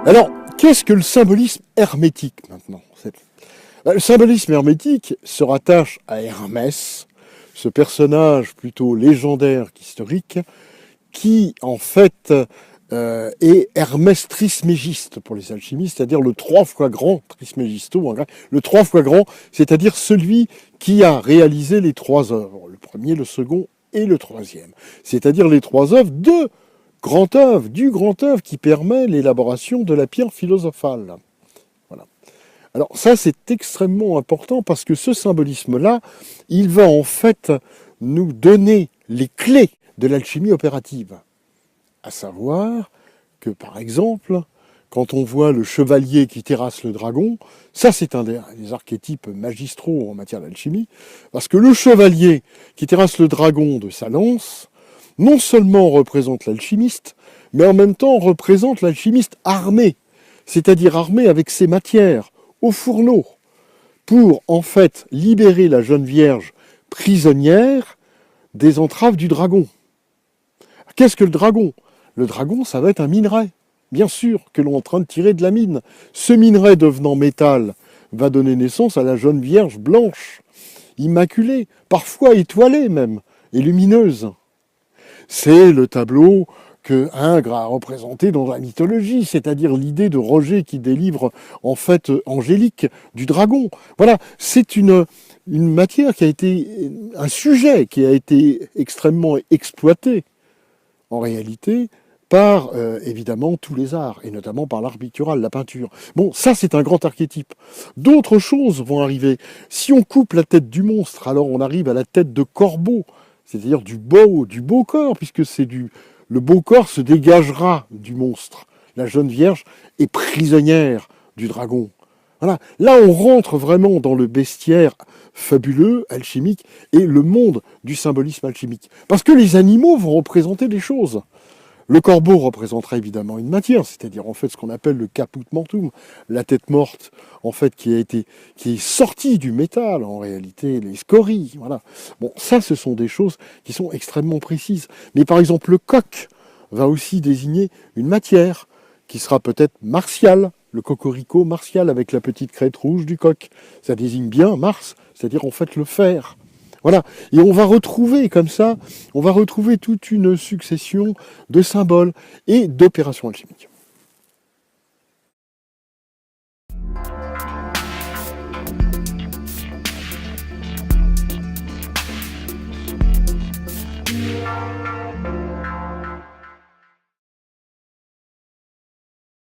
Alors, qu'est-ce que le symbolisme hermétique maintenant? Le symbolisme hermétique se rattache à Hermès, ce personnage plutôt légendaire qu'historique, qui en fait est Hermès Trismégiste pour les alchimistes, c'est-à-dire le 3 fois grand, Trismégisto en grec, le 3 fois grand, c'est-à-dire celui qui a réalisé les 3 œuvres, le premier, le second et le troisième, c'est-à-dire les 3 œuvres du grand œuvre qui permet l'élaboration de la pierre philosophale. Voilà. Alors ça, c'est extrêmement important parce que ce symbolisme-là, il va en fait nous donner les clés de l'alchimie opérative. À savoir que, par exemple, quand on voit le chevalier qui terrasse le dragon, ça c'est un des archétypes magistraux en matière d'alchimie, parce que le chevalier qui terrasse le dragon de sa lance, non seulement représente l'alchimiste, mais en même temps représente l'alchimiste armé, c'est-à-dire armé avec ses matières, au fourneau, pour en fait libérer la jeune vierge prisonnière des entraves du dragon. Qu'est-ce que le dragon? Le dragon, ça va être un minerai, bien sûr, que l'on est en train de tirer de la mine. Ce minerai devenant métal va donner naissance à la jeune vierge blanche, immaculée, parfois étoilée même, et lumineuse. C'est le tableau que Ingres a représenté dans la mythologie, c'est-à-dire l'idée de Roger qui délivre en fait Angélique du dragon. Voilà, c'est une matière qui a été, un sujet qui a été extrêmement exploité en réalité par évidemment tous les arts, et notamment par l'art pictural, la peinture. Bon, ça c'est un grand archétype. D'autres choses vont arriver. Si on coupe la tête du monstre, alors on arrive à la tête de corbeau, c'est-à-dire du beau corps, puisque le beau corps se dégagera du monstre. La jeune vierge est prisonnière du dragon. Voilà. Là, on rentre vraiment dans le bestiaire fabuleux, alchimique, et le monde du symbolisme alchimique. Parce que les animaux vont représenter des choses. Le corbeau représentera évidemment une matière, c'est-à-dire en fait ce qu'on appelle le caput mortuum, la tête morte, en fait qui est sortie du métal, en réalité, les scories, voilà. Bon, ça, ce sont des choses qui sont extrêmement précises. Mais par exemple, le coq va aussi désigner une matière qui sera peut-être martiale, le cocorico martial avec la petite crête rouge du coq. Ça désigne bien Mars, c'est-à-dire en fait le fer. Voilà, et on va retrouver comme ça, on va retrouver toute une succession de symboles et d'opérations alchimiques.